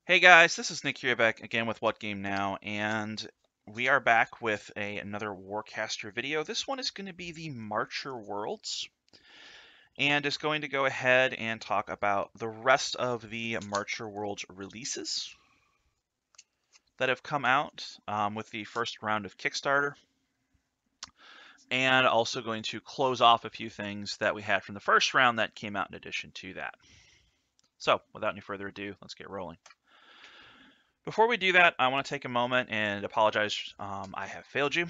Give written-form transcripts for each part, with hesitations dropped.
Hey guys, this is Nick here back again with What Game Now, and we are back with another Warcaster video. This one is going to be the Marcher Worlds, and is going to go ahead and talk about the rest of the Marcher Worlds releases that have come out with the first round of Kickstarter, and also going to close off a few things that we had from the first round that came out in addition to that. So, without any further ado, let's get rolling. Before we do that, I want to take a moment and apologize. I have failed you.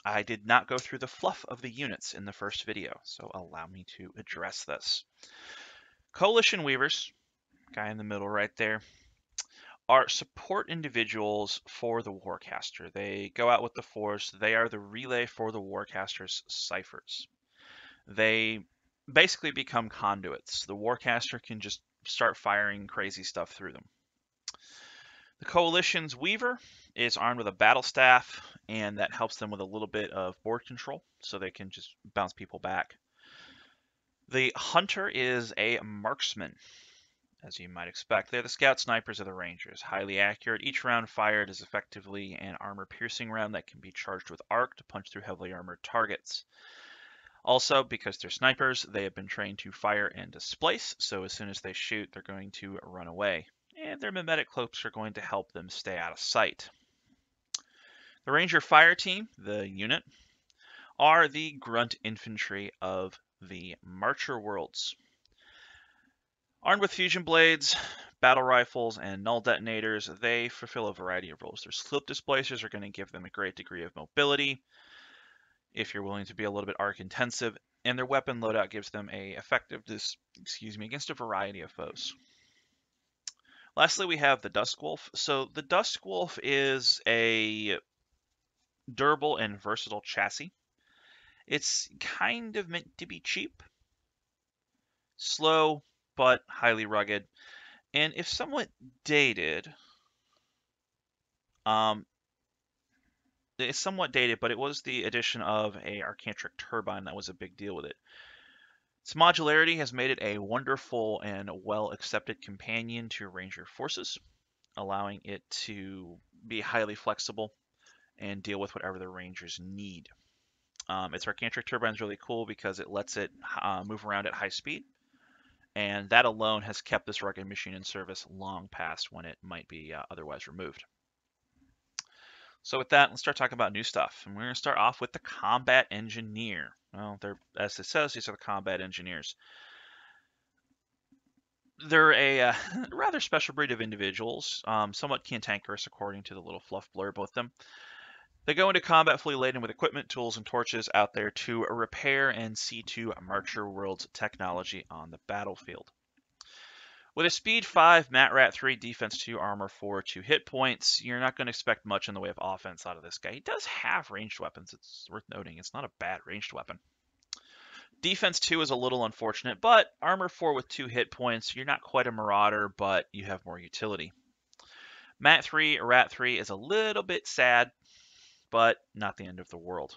I did not go through the fluff of the units in the first video, so allow me to address this. Coalition Weavers, guy in the middle right there, are support individuals for the Warcaster. They go out with the Force. They are the relay for the Warcaster's ciphers. They basically become conduits. The Warcaster can just start firing crazy stuff through them. The Coalition's Weaver is armed with a battle staff, and that helps them with a little bit of board control, so they can just bounce people back. The Hunter is a marksman, as you might expect. They're the scout snipers of the Rangers, highly accurate. Each round fired is effectively an armor-piercing round that can be charged with arc to punch through heavily armored targets. Also, because they're snipers, they have been trained to fire and displace, so as soon as they shoot, they're going to run away. And their mimetic cloaks are going to help them stay out of sight. The Ranger Fire Team, the unit, are the grunt infantry of the Marcher Worlds. Armed with fusion blades, battle rifles, and null detonators, they fulfill a variety of roles. Their slip displacers are going to give them a great degree of mobility, if you're willing to be a little bit arc intensive, and their weapon loadout gives them a effectiveness, against a variety of foes. Lastly, we have the Dusk Wolf. So the Dusk Wolf is a durable and versatile chassis. It's kind of meant to be cheap, slow, but highly rugged, and if somewhat dated, it's somewhat dated, but it was the addition of a Arcantric turbine that was a big deal with it. Its modularity has made it a wonderful and well-accepted companion to Ranger forces, allowing it to be highly flexible and deal with whatever the Rangers need. Its Arcantric turbine is really cool because it lets it move around at high speed, and that alone has kept this rugged machine in service long past when it might be otherwise removed. So with that, let's start talking about new stuff. And we're going to start off with the Combat Engineer. Well, as it says, these are the Combat Engineers. They're a rather special breed of individuals, somewhat cantankerous according to the little fluff blurb with them. They go into combat fully laden with equipment, tools, and torches out there to repair and see to Marcher World's technology on the battlefield. With a speed 5, Mat Rat 3, defense 2, armor 4, 2 hit points, you're not going to expect much in the way of offense out of this guy. He does have ranged weapons. It's worth noting. It's not a bad ranged weapon. Defense 2 is a little unfortunate, but armor 4 with 2 hit points, you're not quite a marauder, but you have more utility. Mat 3, Rat 3 is a little bit sad, but not the end of the world.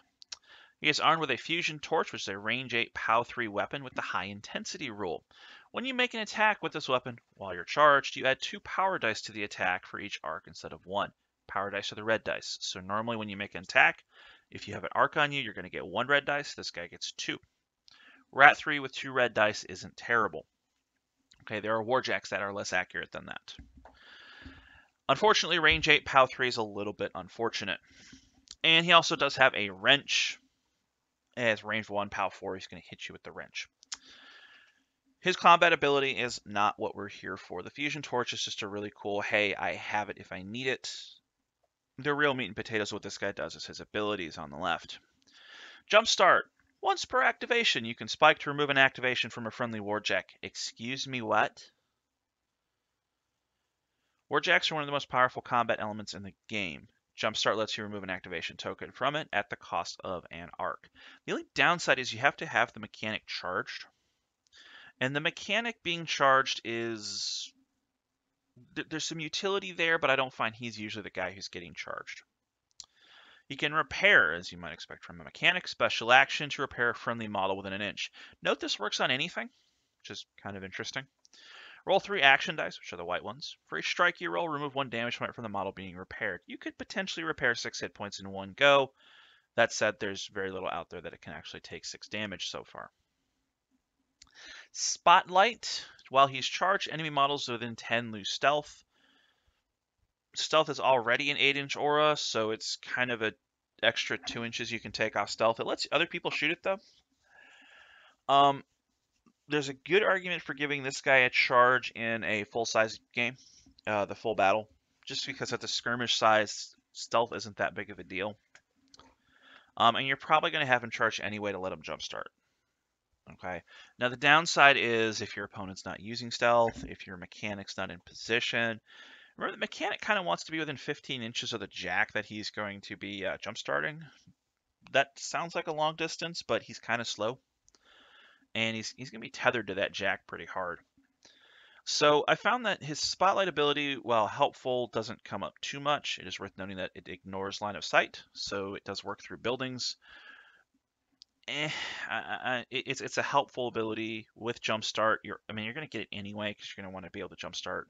He is armed with a fusion torch, which is a range 8 POW 3 weapon with the high intensity rule. When you make an attack with this weapon while you're charged, you add 2 power dice to the attack for each arc instead of 1. Power dice are the red dice. So normally when you make an attack, if you have an arc on you, you're going to get 1 red dice. This guy gets 2. Rat 3 with 2 red dice isn't terrible. Okay, there are warjacks that are less accurate than that. Unfortunately, range 8 POW 3 is a little bit unfortunate. And he also does have a wrench. As range 1 POW 4, he's going to hit you with the wrench. His combat ability is not what we're here for. The fusion torch is just a really cool, hey, I have it if I need it. The real meat and potatoes of what this guy does is his abilities on the left. Jumpstart. Once per activation, you can spike to remove an activation from a friendly warjack. Excuse me, what? Warjacks are one of the most powerful combat elements in the game. Jumpstart lets you remove an activation token from it at the cost of an arc. The only downside is you have to have the mechanic charged. And the mechanic being charged is... there's some utility there, but I don't find he's usually the guy who's getting charged. He can repair, as you might expect from a mechanic, special action to repair a friendly model within an inch. Note this works on anything, which is kind of interesting. Roll 3 action dice, which are the white ones. For each strike you roll, remove 1 damage point from the model being repaired. You could potentially repair 6 hit points in one go. That said, there's very little out there that it can actually take 6 damage so far. Spotlight. While he's charged, enemy models within 10 lose stealth. Stealth is already an 8-inch aura, so it's kind of an extra 2 inches you can take off stealth. It lets other people shoot it, though. There's a good argument for giving this guy a charge in a full-size game, the full battle, just because at the skirmish size, stealth isn't that big of a deal. And you're probably going to have him charge anyway to let him jumpstart. Okay. Now the downside is if your opponent's not using stealth, if your mechanic's not in position. Remember, the mechanic kind of wants to be within 15 inches of the jack that he's going to be jumpstarting. That sounds like a long distance, but he's kind of slow. And he's going to be tethered to that jack pretty hard. So I found that his spotlight ability, while helpful, doesn't come up too much. It is worth noting that it ignores line of sight, so it does work through buildings. It's a helpful ability with jumpstart. You're going to get it anyway because you're going to want to be able to jumpstart.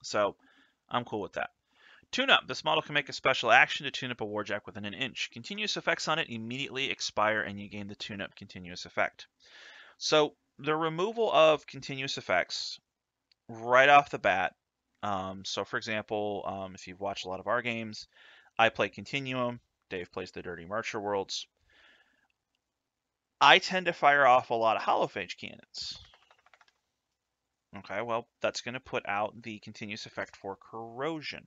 So I'm cool with that. Tune up. This model can make a special action to tune up a warjack within an inch. Continuous effects on it immediately expire and you gain the tune up continuous effect. So the removal of continuous effects right off the bat. So for example, if you've watched a lot of our games, I play Continuum. Dave plays the Dirty Marcher Worlds. I tend to fire off a lot of holophage cannons. Okay, well, that's going to put out the continuous effect for corrosion.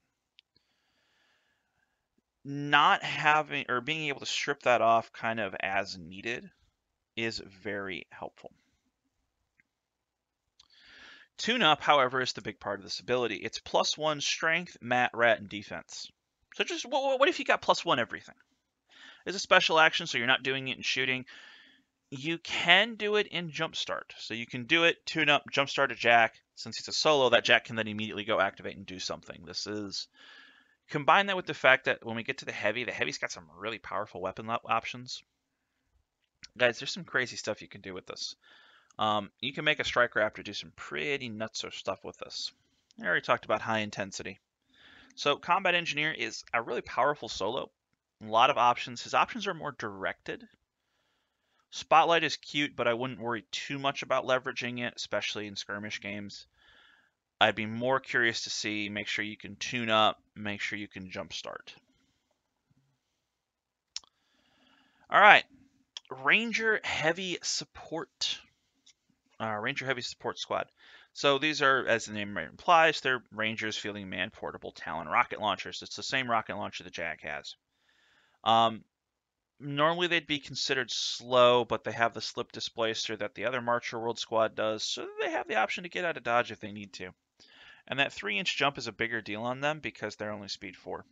Not having or being able to strip that off kind of as needed is very helpful. Tune up, however, is the big part of this ability. It's +1 strength, mat, rat, and defense. So just what if you got +1 everything? It's a special action, so you're not doing it in shooting. You can do it in jumpstart. So you can do it, tune up, jumpstart a jack. Since it's a solo, that jack can then immediately go activate and do something. This is combine that with the fact that when we get to the heavy's got some really powerful weapon options. Guys, there's some crazy stuff you can do with this. You can make a strike raptor do some pretty nutso stuff with this. I already talked about high intensity. So combat engineer is a really powerful solo. A lot of options. His options are more directed. Spotlight is cute, but I wouldn't worry too much about leveraging it, especially in skirmish games. I'd be more curious to see, make sure you can tune up, make sure you can jumpstart. All right, Ranger Heavy Support. Ranger Heavy Support Squad. So these are, as the name implies, they're Rangers fielding man-portable Talon rocket launchers. It's the same rocket launcher the Jag has. Normally they'd be considered slow, but they have the slip displacer that the other Marcher World squad does, so they have the option to get out of dodge if they need to. And that 3-inch jump is a bigger deal on them because they're only speed 4.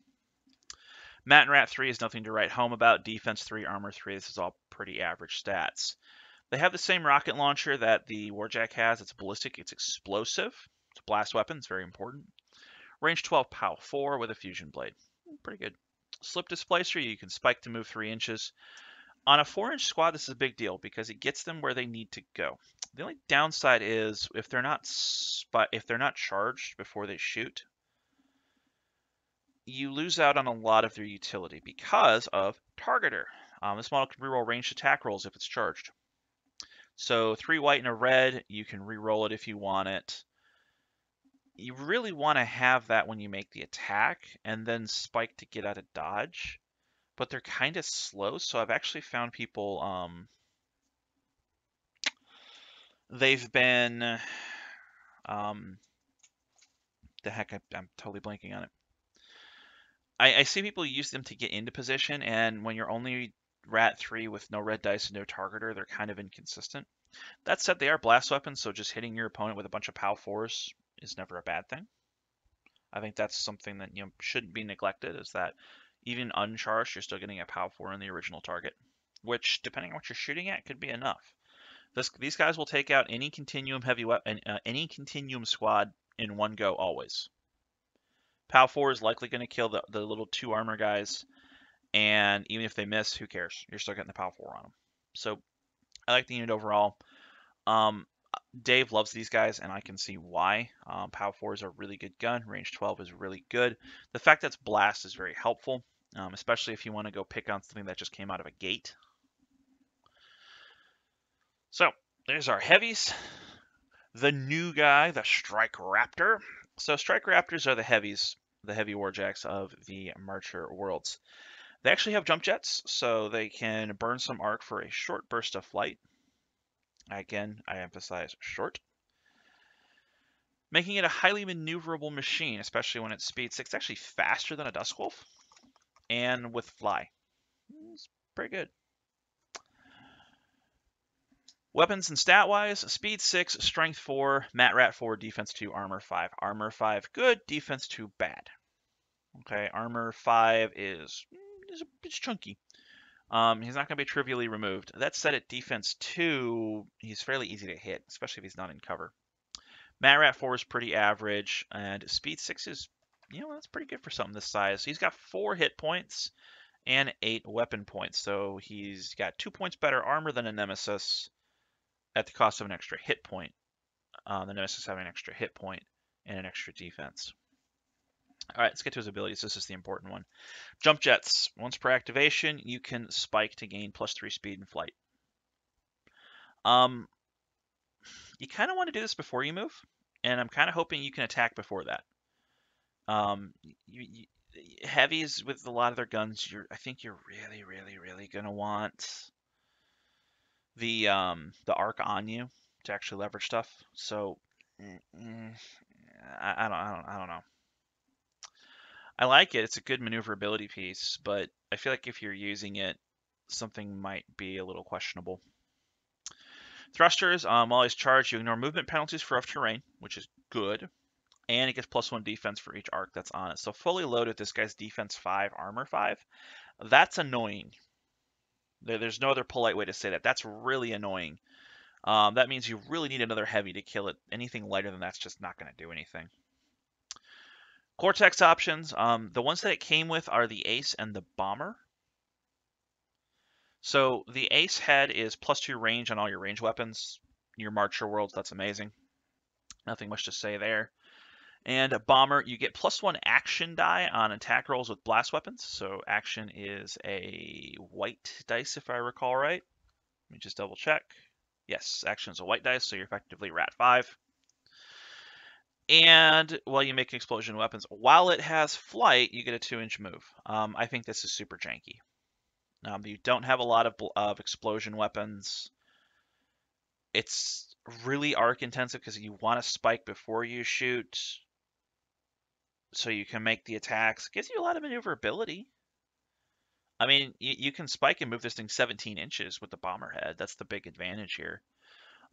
Mat and Rat 3 is nothing to write home about. Defense 3, Armor 3, this is all pretty average stats. They have the same rocket launcher that the Warjack has. It's ballistic, it's explosive. It's a blast weapon, it's very important. Range 12, POW 4 with a fusion blade. Pretty good. Slip displacer, you can spike to move 3 inches. On a 4-inch squad, this is a big deal because it gets them where they need to go. The only downside is if they're not charged before they shoot, you lose out on a lot of their utility because of Targeter. This model can reroll ranged attack rolls if it's charged. So 3 white and a red, you can reroll it if you want it. You really want to have that when you make the attack and then spike to get out of dodge. But they're kind of slow, so I've actually found people, they've been, the heck, I'm totally blanking on it. I see people use them to get into position, and when you're only Rat 3 with no red dice and no targeter, they're kind of inconsistent. That said, they are blast weapons, so just hitting your opponent with a bunch of POW 4s is never a bad thing. I think that's something that shouldn't be neglected, is that even uncharged, you're still getting a POW 4 in the original target, which, depending on what you're shooting at, could be enough. These guys will take out any continuum heavy weapon, any continuum squad in one go always. POW 4 is likely going to kill the little 2 armor guys, and even if they miss, who cares? You're still getting the POW 4 on them. So I like the unit overall. Dave loves these guys, and I can see why. POW 4 is a really good gun. Range 12 is really good. The fact that it's blast is very helpful, especially if you want to go pick on something that just came out of a gate. So there's our heavies. The new guy, the Strike Raptor. So Strike Raptors are the heavies, the heavy warjacks of the Marcher worlds. They actually have jump jets, so they can burn some arc for a short burst of flight. Again, I emphasize short. Making it a highly maneuverable machine, especially when it's speed 6. It's actually faster than a Dusk Wolf, and with fly. It's pretty good. Weapons and stat-wise, speed 6, strength 4, mat rat 4, defense 2, armor 5. Armor 5 good, defense 2 bad. Okay, armor 5 is it's chunky. He's not going to be trivially removed. That said, at defense 2, he's fairly easy to hit, especially if he's not in cover. Mat rat 4 is pretty average, and speed 6 is, that's pretty good for something this size. He's got 4 hit points and 8 weapon points, so he's got 2 points better armor than a Nemesis at the cost of an extra hit point. The Nemesis having an extra hit point and an extra defense. All right, let's get to his abilities. This is the important one. Jump jets. Once per activation, you can spike to gain +3 speed and flight. You kind of want to do this before you move, and I'm kind of hoping you can attack before that. Heavies with a lot of their guns, I think you're really, really, really gonna want the arc on you to actually leverage stuff. So I don't know. I like it. It's a good maneuverability piece, but I feel like if you're using it, something might be a little questionable. Thrusters, while he's charged, you ignore movement penalties for rough terrain, which is good. And it gets +1 defense for each arc that's on it. So fully loaded, this guy's defense 5, armor 5. That's annoying. There's no other polite way to say that. That's really annoying. That means you really need another heavy to kill it. Anything lighter than that's just not going to do anything. Cortex options. The ones that it came with are the Ace and the Bomber. So the Ace head is +2 range on all your range weapons. Your Marcher worlds, that's amazing. Nothing much to say there. And a Bomber, you get +1 action die on attack rolls with blast weapons. So action is a white dice, if I recall right. Let me just double check. Yes, action is a white dice, so you're effectively Rat 5. And while you make explosion weapons, while it has flight, you get a 2-inch move. I think this is super janky. You don't have a lot of explosion weapons. It's really arc intensive because you want to spike before you shoot, so you can make the attacks. It gives you a lot of maneuverability. I mean, you can spike and move this thing 17 inches with the bomber head. That's the big advantage here.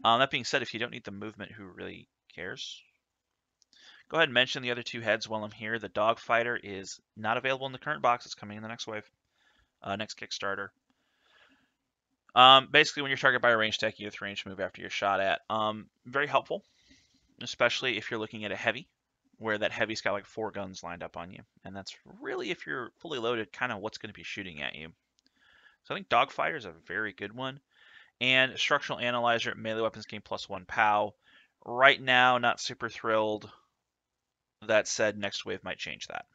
That being said, if you don't need the movement, who really cares? Go ahead and mention the other 2 heads while I'm here. The Dogfighter is not available in the current box. It's coming in the next wave, next Kickstarter. Basically, when you're targeted by a range tech, you have 3-inch move after you're shot at. Very helpful, especially if you're looking at a heavy, where that heavy's got like 4 guns lined up on you. And that's really, if you're fully loaded, kind of what's going to be shooting at you. So I think Dogfighter is a very good one. And Structural Analyzer, melee weapons gain +1 POW. Right now, not super thrilled. That said, next wave might change that.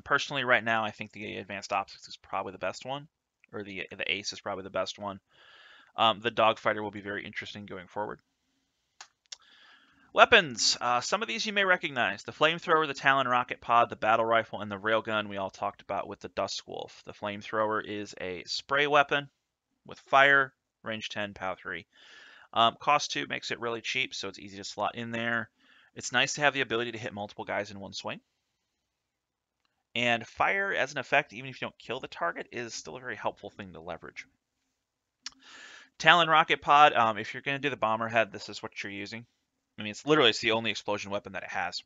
Personally, right now, I think the Advanced Optics is probably the best one, or the Ace is probably the best one. The Dogfighter will be very interesting going forward. Weapons. Some of these you may recognize. The Flamethrower, the Talon Rocket Pod, the Battle Rifle, and the Railgun we all talked about with the Dusk Wolf. The Flamethrower is a spray weapon with fire, range 10, POW 3. Cost 2 makes it really cheap, so it's easy to slot in there. It's nice to have the ability to hit multiple guys in one swing. And fire as an effect, even if you don't kill the target, is still a very helpful thing to leverage. Talon Rocket Pod, if you're going to do the bomber head, this is what you're using. I mean, it's the only explosion weapon that it has.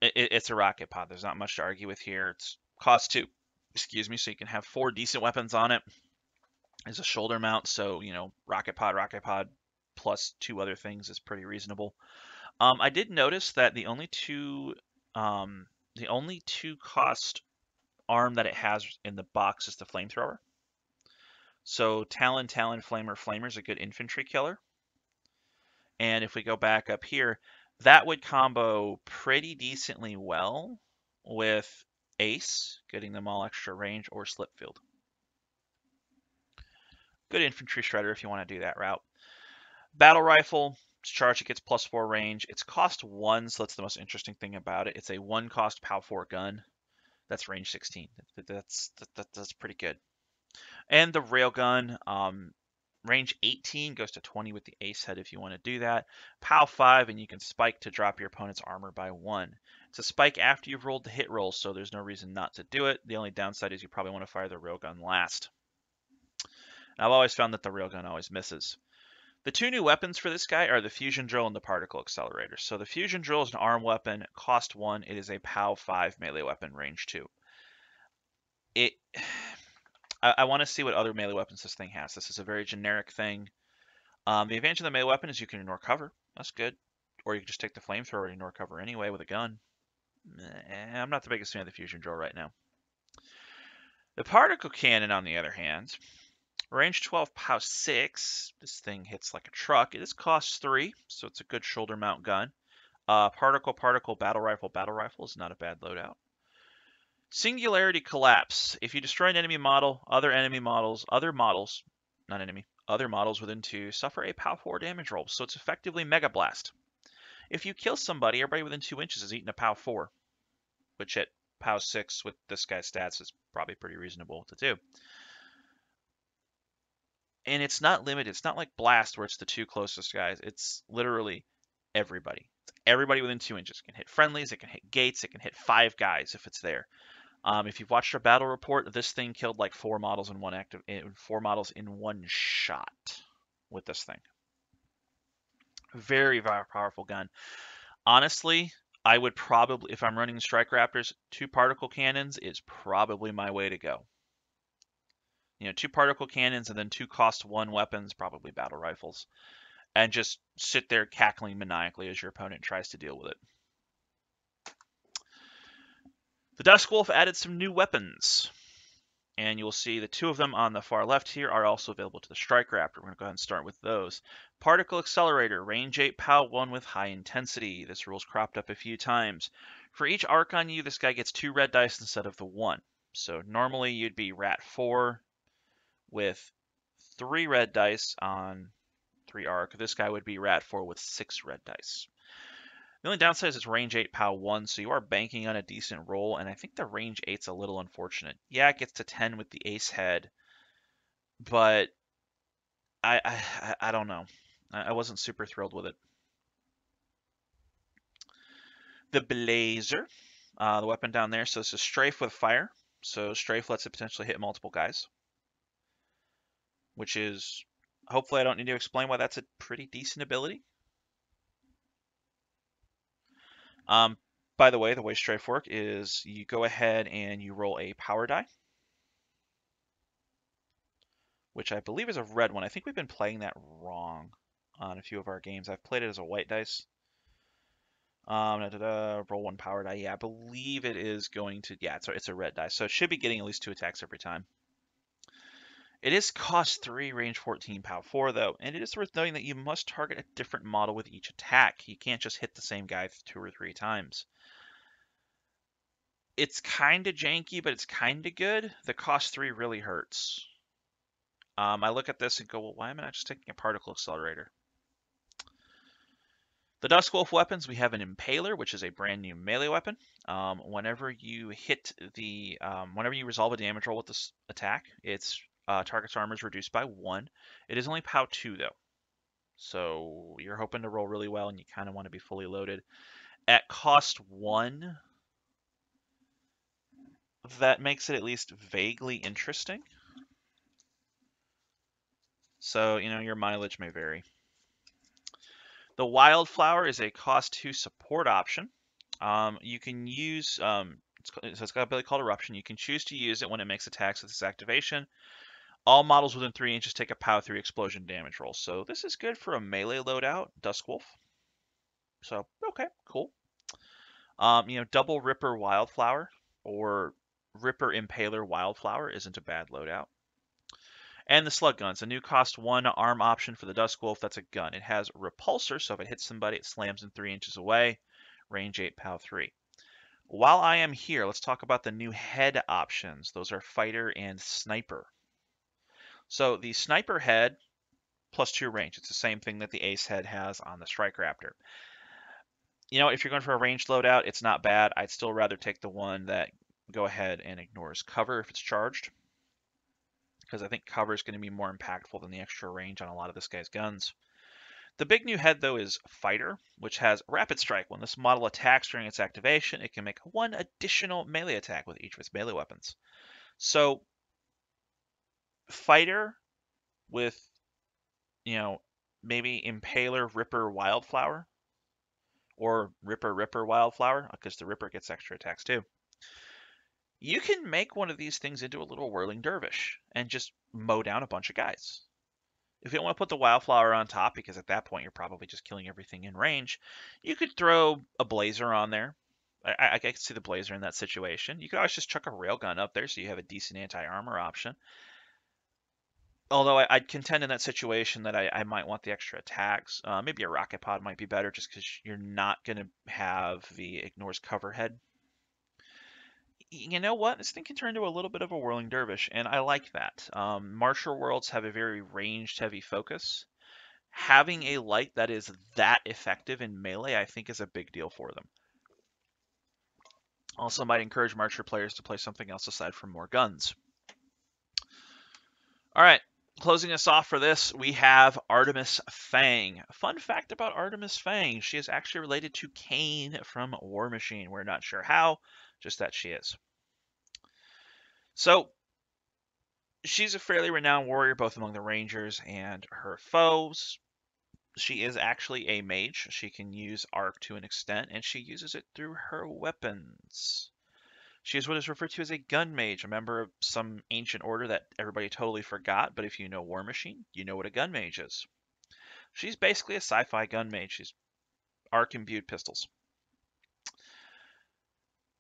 It's a rocket pod. There's not much to argue with here. It's cost 2, excuse me, so you can have 4 decent weapons on it. It's a shoulder mount, so, rocket pod, plus 2 other things is pretty reasonable. I did notice that the only two cost arm that it has in the box is the Flamethrower. So Talon, Flamer, Flamer is a good infantry killer. And if we go back up here, that would combo pretty decently well with Ace, getting them all extra range, or Slipfield. Good infantry shredder if you want to do that route. Battle rifle, charge, it gets +4 range. It's cost 1, so that's the most interesting thing about it. It's a 1 cost POW 4 gun. That's range 16. That's pretty good. And the railgun, range 18 goes to 20 with the ace head if you want to do that. POW 5, and you can spike to drop your opponent's armor by 1. It's a spike after you've rolled the hit roll, so there's no reason not to do it. The only downside is you probably want to fire the railgun last. I've always found that the railgun always misses. The two new weapons for this guy are the fusion drill and the particle accelerator. So the fusion drill is an arm weapon, cost 1. It is a POW 5 melee weapon, range 2. I want to see what other melee weapons this thing has. This is a very generic thing. The advantage of the melee weapon is you can ignore cover. That's good. Or you can just take the flamethrower and ignore cover anyway with a gun. I'm not the biggest fan of the fusion drill right now. The particle cannon, on the other hand, range 12, POW 6. This thing hits like a truck. It is cost 3, so it's a good shoulder mount gun. Particle, battle rifle is not a bad loadout. Singularity collapse. If you destroy an enemy model, other models within 2 suffer a POW 4 damage roll, so it's effectively Mega Blast. If you kill somebody, everybody within 2 inches is eating a POW 4, which at POW 6 with this guy's stats is probably pretty reasonable to do. And it's not limited. It's not like Blast where it's the 2 closest guys. It's literally everybody. It's everybody within 2 inches. It can hit friendlies, it can hit gates, it can hit 5 guys if it's there. If you've watched our battle report, this thing killed like 4 models in one shot with this thing. Very, very powerful gun. Honestly, I would probably, if I'm running Strike Raptors, 2 particle cannons is probably my way to go. 2 particle cannons and then 2 cost 1 weapons, probably battle rifles, and just sit there cackling maniacally as your opponent tries to deal with it. The Dusk Wolf added some new weapons, and you'll see the 2 of them on the far left here are also available to the Strike Raptor. We're going to go ahead and start with those. Particle Accelerator, range 8, POW 1 with high intensity. This rule's cropped up a few times. For each arc on you, this guy gets 2 red dice instead of the 1. So normally you'd be Rat 4 with 3 red dice on 3 arc. This guy would be Rat 4 with 6 red dice. The only downside is it's range 8, POW 1, so you are banking on a decent roll, and I think the range 8's a little unfortunate. Yeah, it gets to 10 with the ace head, but I don't know. I wasn't super thrilled with it. The Blazer, the weapon down there, so it's a strafe with fire. So strafe lets it potentially hit multiple guys, which is, hopefully I don't need to explain why that's a pretty decent ability. By the way strafe work is you go ahead and you roll a power die, which I believe is a red one. I think we've been playing that wrong on a few of our games. I've played it as a white dice. Roll 1 power die. Yeah, I believe it is going to, yeah, it's a red die. So it should be getting at least 2 attacks every time. It is cost 3, range 14, POW 4 though, and it is worth noting that you must target a different model with each attack. You can't just hit the same guy 2 or 3 times. It's kind of janky, but it's kind of good. The cost 3 really hurts. I look at this and go, well, why am I not just taking a particle accelerator? The Dusk Wolf weapons, we have an Impaler, which is a brand new melee weapon. Whenever you resolve a damage roll with this attack, its target's armor is reduced by 1. It is only POW 2 though, so you're hoping to roll really well, and you kind of want to be fully loaded. At cost 1, that makes it at least vaguely interesting. So, your mileage may vary. The Wildflower is a cost 2 support option. You can use, it's got a ability called Eruption. You can choose to use it when it makes attacks with its activation. All models within 3 inches take a POW 3 explosion damage roll. So this is good for a melee loadout, Dusk Wolf. So, okay, cool. Double Ripper Wildflower or Ripper Impaler Wildflower isn't a bad loadout. And the slug gun's a new cost 1 arm option for the Dusk Wolf. That's a gun. It has repulsor, so if it hits somebody, it slams them 3 inches away. Range 8, POW 3. While I am here, let's talk about the new head options. Those are fighter and sniper. So the sniper head, +2 range. It's the same thing that the ace head has on the Strike Raptor. You know, if you're going for a ranged loadout, it's not bad. I'd still rather take the one that go ahead and ignores cover if it's charged, because I think cover is going to be more impactful than the extra range on a lot of this guy's guns. The big new head, though, is Fighter, which has Rapid Strike. When this model attacks during its activation, it can make 1 additional melee attack with each of its melee weapons. So, Fighter with, maybe Impaler, Ripper, Wildflower, or Ripper, Wildflower, because the Ripper gets extra attacks too. You can make one of these things into a little whirling dervish and just mow down a bunch of guys. If you don't want to put the Wildflower on top, because at that point you're probably just killing everything in range, you could throw a Blazer on there. I could see the Blazer in that situation. You could always just chuck a Railgun up there so you have a decent anti-armor option. Although I'd contend in that situation that I might want the extra attacks. Maybe a Rocket Pod might be better just because you're not going to have the ignores cover head. You know what? This thing can turn into a little bit of a whirling dervish, and I like that. Martial worlds have a very ranged-heavy focus. Having a light that is that effective in melee, I think, is a big deal for them. Also, might encourage Marcher players to play something else aside from more guns. All right, closing us off for this, we have Artemis Fang. Fun fact about Artemis Fang, she is actually related to Kane from War Machine. We're not sure how, just that she is. So, she's a fairly renowned warrior, both among the Rangers and her foes. She is actually a mage. She can use arc to an extent, and she uses it through her weapons. She is what is referred to as a gun mage, a member of some ancient order that everybody totally forgot, but if you know War Machine, you know what a gun mage is. She's basically a sci-fi gun mage. She's arc-imbued pistols.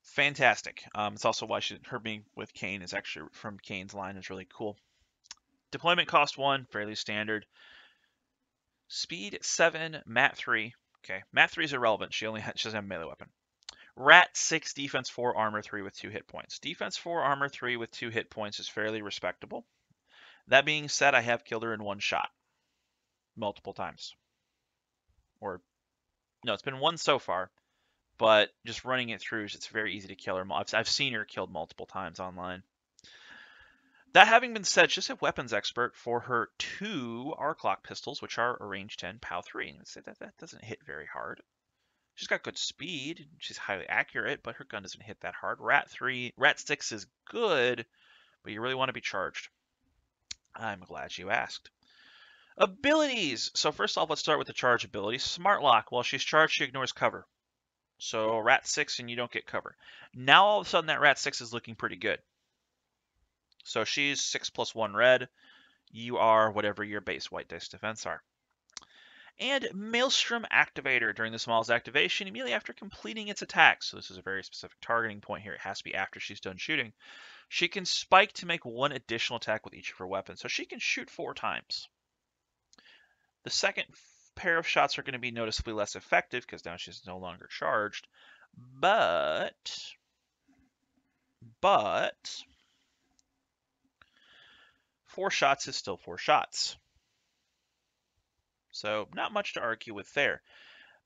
Fantastic. It's also why her being with Kane is actually from Kane's line is really cool. Deployment cost 1, fairly standard. Speed 7, Mat 3. Okay, Mat 3 is irrelevant. She doesn't have a melee weapon. Rat 6, Defense 4, Armor 3 with 2 hit points. Defense 4, Armor 3 with 2 hit points is fairly respectable. That being said, I have killed her in 1 shot. Multiple times. Or, no, it's been 1 so far. But just running it through, it's very easy to kill her. I've seen her killed multiple times online. That having been said, she's a weapons expert for her 2 arc lock pistols, which are a range 10, POW 3. And say that doesn't hit very hard. She's got good speed. She's highly accurate, but her gun doesn't hit that hard. Rat 6 is good, but you really want to be charged. I'm glad you asked. Abilities. So first off, let's start with the charge ability. Smart Lock. While she's charged, she ignores cover. So Rat 6 and you don't get cover. Now all of a sudden that Rat 6 is looking pretty good. So she's 6+1 red. You are whatever your base white dice defense are. And Maelstrom Activator. During this model's activation, immediately after completing its attack, so this is a very specific targeting point here, it has to be after she's done shooting, she can spike to make 1 additional attack with each of her weapons, so she can shoot 4 times. The second pair of shots are going to be noticeably less effective, because now she's no longer charged, but 4 shots is still 4 shots. So not much to argue with there.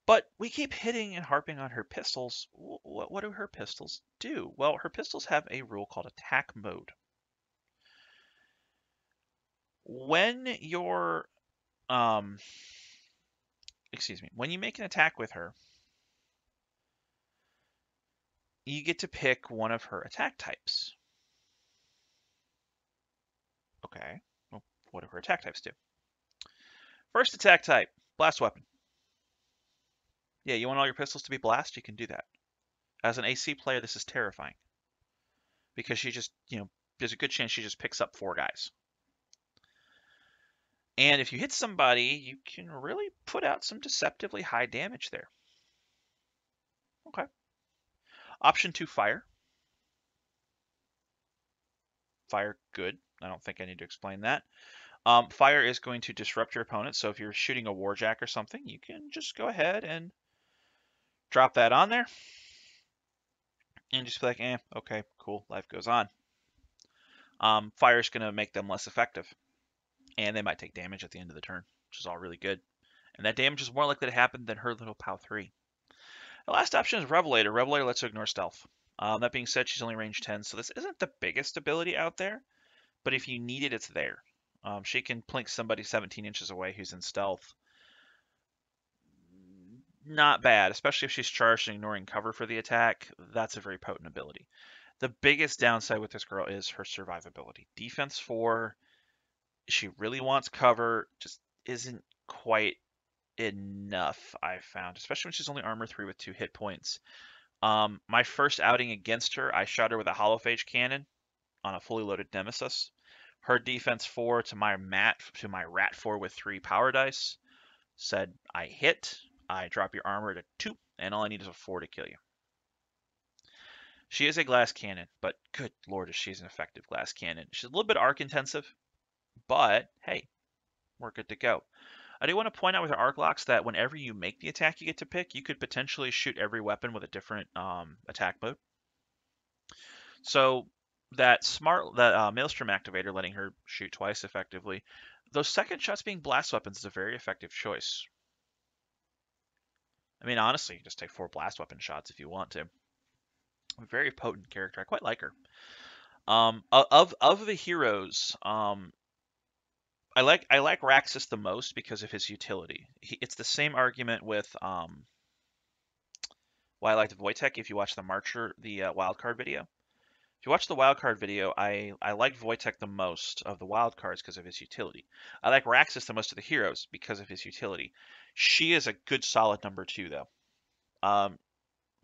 But we keep hitting and harping on her pistols. What do her pistols do? Well, her pistols have a rule called attack mode. When you're, when you make an attack with her, you get to pick one of her attack types. Okay, well, what do her attack types do? First attack type, blast weapon. Yeah, you want all your pistols to be blast? You can do that. As an AC player, this is terrifying. Because she just, there's a good chance she just picks up 4 guys. And if you hit somebody, you can really put out some deceptively high damage there. Okay. Option 2, fire. fire, good. I don't think I need to explain that. Fire is going to disrupt your opponent, so if you're shooting a Warjack or something, you can just go ahead and drop that on there. And just be like, okay, cool, life goes on. Fire is going to make them less effective. And they might take damage at the end of the turn, which is all really good. And that damage is more likely to happen than her little POW 3. The last option is Revelator. Revelator lets her ignore stealth. That being said, she's only range 10, so this isn't the biggest ability out there. But if you need it, it's there. She can plink somebody 17 inches away who's in stealth. Not bad, especially if she's charged and ignoring cover for the attack. That's a very potent ability. The biggest downside with this girl is her survivability. Defense 4, she really wants cover, just isn't quite enough, I've found, especially when she's only armor 3 with 2 hit points. My first outing against her, I shot her with a holophage cannon on a fully loaded Nemesis. Her defense 4 to my rat 4 with 3 power dice said I hit, I drop your armor to 2, and all I need is a 4 to kill you. She is a glass cannon, but good lord, is she an effective glass cannon. She's a little bit arc intensive, but hey, we're good to go. I do want to point out with her arc locks that whenever you make the attack you get to pick, you could potentially shoot every weapon with a different attack mode. So that Maelstrom activator letting her shoot twice effectively, those second shots being blast weapons is a very effective choice. I mean, honestly, just take 4 blast weapon shots if you want to. A very potent character. I quite like her. Of the heroes, I like Raxus the most because of his utility. It's the same argument with why I liked Wojtek. If you watch the wildcard video, if you watch the wildcard video, I like Wojtek the most of the wildcards because of his utility. I like Raxus the most of the heroes because of his utility. She is a good solid number 2 though.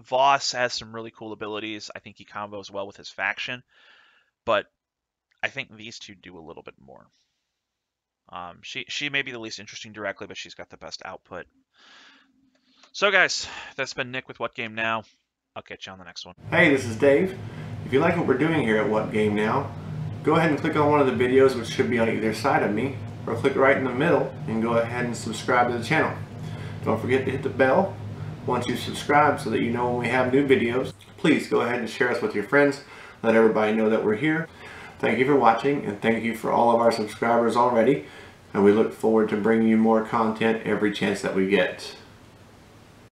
Voss has some really cool abilities. I think he combos well with his faction, but I think these two do a little bit more. She may be the least interesting directly, but she's got the best output. So guys, that's been Nick with What Game Now. I'll catch you on the next one. Hey, this is Dave. If you like what we're doing here at What Game Now, go ahead and click on one of the videos which should be on either side of me, or click right in the middle and go ahead and subscribe to the channel. Don't forget to hit the bell once you subscribe so that you know when we have new videos. Please go ahead and share us with your friends. Let everybody know that we're here. Thank you for watching, and thank you for all of our subscribers already. And we look forward to bringing you more content every chance that we get.